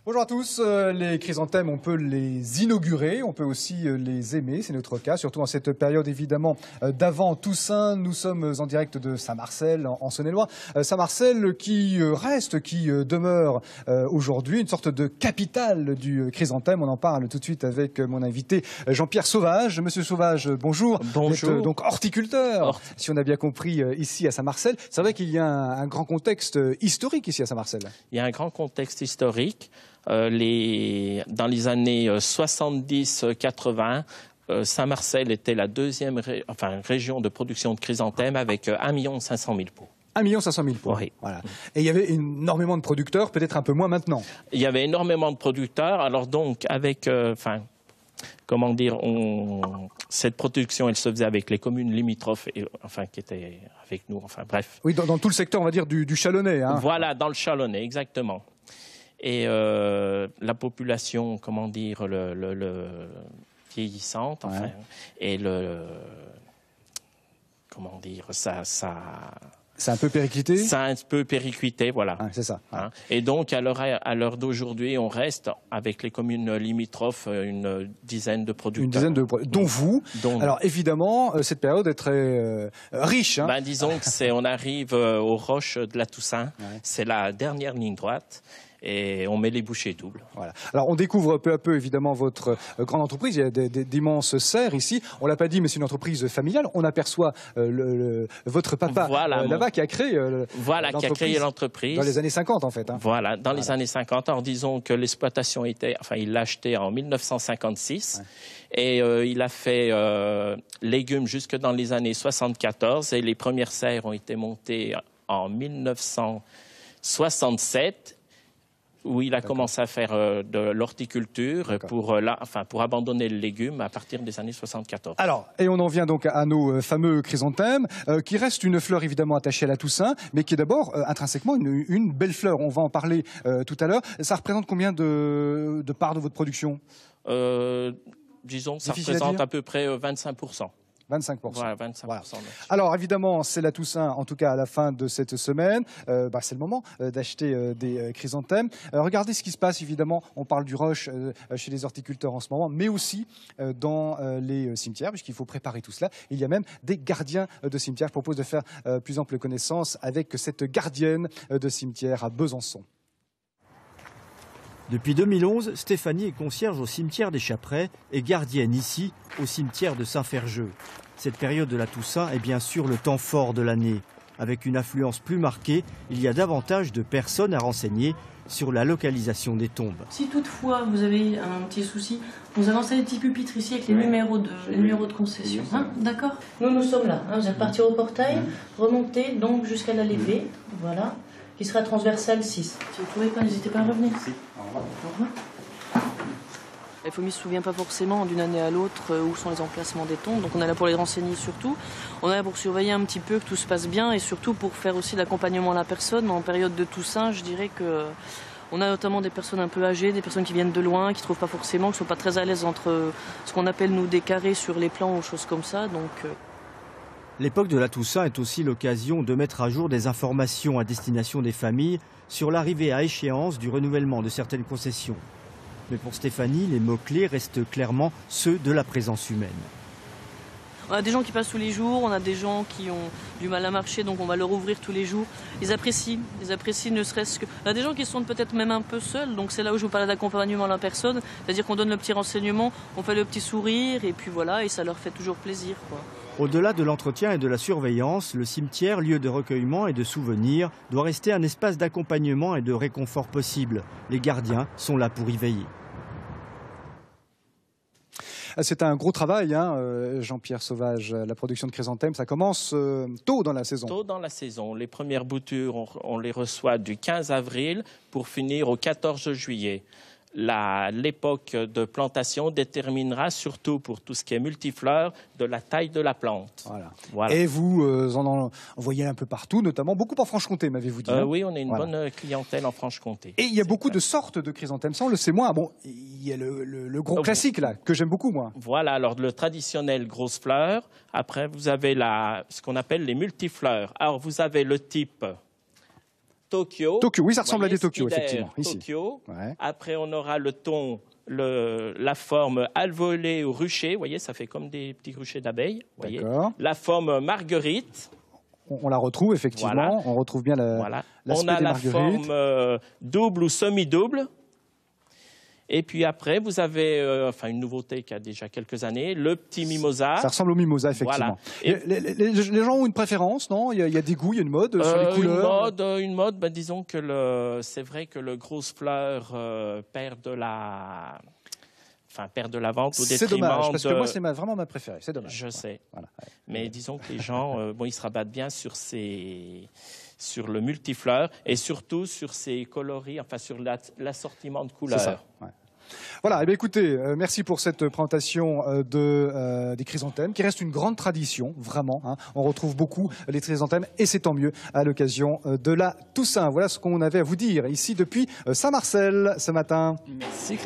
Bonjour à tous. Les chrysanthèmes, on peut les inaugurer, on peut aussi les aimer, c'est notre cas, surtout en cette période évidemment d'avant Toussaint. Nous sommes en direct de Saint-Marcel, en Saône-et-Loire. Saint-Marcel qui reste, qui demeure aujourd'hui une sorte de capitale du chrysanthème. On en parle tout de suite avec mon invité Jean-Pierre Sauvage. Monsieur Sauvage, bonjour. Bonjour. Vous êtes donc horticulteur, si on a bien compris, ici à Saint-Marcel. C'est vrai qu'il y a un grand contexte historique ici à Saint-Marcel. Il y a un grand contexte historique. Dans les années 70-80, Saint-Marcel était la deuxième région de production de chrysanthèmes avec 1 500 000 pots. 1 500 000 pots. Oui. Voilà. Et il y avait énormément de producteurs, peut-être un peu moins maintenant. Il y avait énormément de producteurs. Alors donc, avec, comment dire, cette production, elle se faisait avec les communes limitrophes, qui étaient avec nous. Enfin, bref. Oui, dans tout le secteur, on va dire, du Chalonnais. Hein. Voilà, dans le Chalonnais, exactement. Et la population, comment dire, vieillissante, enfin, ouais. Et comment dire, ça. C'est un peu périclité. C'est un peu périclité, voilà. Ah, c'est ça. Hein? Et donc, à l'heure d'aujourd'hui, on reste avec les communes limitrophes une dizaine de producteurs. Une dizaine de producteurs, dont vous. Alors, évidemment, cette période est très riche. Hein. Ben, disons on arrive aux roches de la Toussaint. Ouais. C'est la dernière ligne droite. Et on met les bouchées doubles. Voilà. Alors, on découvre peu à peu, évidemment, votre grande entreprise. Il y a d'immenses serres ici. On l'a pas dit, mais c'est une entreprise familiale. On aperçoit votre papa là-bas qui a créé qui a créé l'entreprise. Dans les années 50, en fait. Hein. Voilà, dans les années 50. Alors, disons que l'exploitation il l'a acheté en 1956. Ouais. Et il a fait légumes jusque dans les années 74. Et les premières serres ont été montées en 1967. Où il a commencé à faire de l'horticulture pour abandonner le légume à partir des années 74. Alors, et on en vient donc à nos fameux chrysanthèmes, qui reste une fleur évidemment attachée à la Toussaint, mais qui est d'abord intrinsèquement une belle fleur. On va en parler tout à l'heure. Ça représente combien de parts de votre production? Disons, ça représente à peu près 25%. 25%. Voilà, 25%. Voilà. Alors évidemment, c'est la Toussaint, en tout cas à la fin de cette semaine. C'est le moment d'acheter des chrysanthèmes. Regardez ce qui se passe, évidemment. On parle du rush chez les horticulteurs en ce moment, mais aussi dans les cimetières, puisqu'il faut préparer tout cela. Il y a même des gardiens de cimetières. Je propose de faire plus ample connaissance avec cette gardienne de cimetière à Besançon. Depuis 2011, Stéphanie est concierge au cimetière des Chaprais et gardienne ici, au cimetière de Saint-Ferjeux. Cette période de la Toussaint est bien sûr le temps fort de l'année. Avec une affluence plus marquée, il y a davantage de personnes à renseigner sur la localisation des tombes. Si toutefois vous avez un petit souci, nous avons installé des petits pupitres ici avec les numéros de concession. Hein, d'accord. Nous sommes là. Hein, vous allez partir au portail, remonter donc jusqu'à la levée. Voilà. Qui sera transversale 6. Si vous ne trouvez pas, n'hésitez pas à revenir. Au revoir. La FOMI ne se souvient pas forcément d'une année à l'autre où sont les emplacements des tombes. Donc on est là pour les renseigner surtout. On est là pour surveiller un petit peu que tout se passe bien et surtout pour faire aussi l'accompagnement à la personne. En période de Toussaint, je dirais que on a notamment des personnes un peu âgées, des personnes qui viennent de loin, qui ne trouvent pas forcément, qui ne sont pas très à l'aise entre ce qu'on appelle nous des carrés sur les plans ou choses comme ça. Donc l'époque de la Toussaint est aussi l'occasion de mettre à jour des informations à destination des familles sur l'arrivée à échéance du renouvellement de certaines concessions. Mais pour Stéphanie, les mots-clés restent clairement ceux de la présence humaine. On a des gens qui passent tous les jours, on a des gens qui ont du mal à marcher, donc on va leur ouvrir tous les jours. Ils apprécient ne serait-ce que... On a des gens qui sont peut-être même un peu seuls, donc c'est là où je vous parle d'accompagnement à la personne. C'est-à-dire qu'on donne le petit renseignement, on fait le petit sourire, et puis voilà, et ça leur fait toujours plaisir, quoi. Au-delà de l'entretien et de la surveillance, le cimetière, lieu de recueillement et de souvenirs, doit rester un espace d'accompagnement et de réconfort possible. Les gardiens sont là pour y veiller. C'est un gros travail, hein, Jean-Pierre Sauvage. La production de chrysanthèmes, ça commence tôt dans la saison. Tôt dans la saison. Les premières boutures, on les reçoit du 15 avril pour finir au 14 juillet. L'époque de plantation déterminera surtout pour tout ce qui est multifleurs de la taille de la plante. Voilà. Et vous en envoyez un peu partout, notamment beaucoup en Franche-Comté, m'avez-vous dit. Oui, on a une bonne clientèle en Franche-Comté. Et il y a beaucoup de sortes de chrysanthèmes, ça on le sait moins. Bon, il y a le gros classique là, que j'aime beaucoup moi. Voilà, alors le traditionnel grosse fleur. Après, vous avez ce qu'on appelle les multifleurs. Alors, vous avez le type Tokyo. Tokyo, oui, ça ressemble à des Voyez, Tokyo, Spider, effectivement. Ici. Tokyo. Ouais. Après, on aura le ton, la forme alvéolée ou rucher. Vous voyez, ça fait comme des petits ruchers d'abeilles. D'accord. La forme marguerite. On la retrouve, effectivement. Voilà. On retrouve bien Voilà. l'aspect On a des la marguerites. forme double ou semi-double. Et puis après, vous avez une nouveauté qui a déjà quelques années, le petit mimosa. Ça ressemble au mimosa, effectivement. Voilà. Les gens ont une préférence, non? Il y a des goûts, il y a une mode sur les couleurs. Une mode, disons que c'est vrai que le grosse fleur perd de la vente au détriment. C'est dommage, parce que moi, c'est vraiment ma préférée. C'est dommage. Je sais. Voilà. Mais disons que les gens, ils se rabattent bien sur le multifleur et surtout sur ses coloris, sur l'assortiment de couleurs. C'est ça. Ouais. Voilà, écoutez, merci pour cette présentation des chrysanthèmes, qui reste une grande tradition, vraiment. Hein. On retrouve beaucoup les chrysanthèmes, et c'est tant mieux à l'occasion de la Toussaint. Voilà ce qu'on avait à vous dire ici depuis Saint-Marcel ce matin. Merci.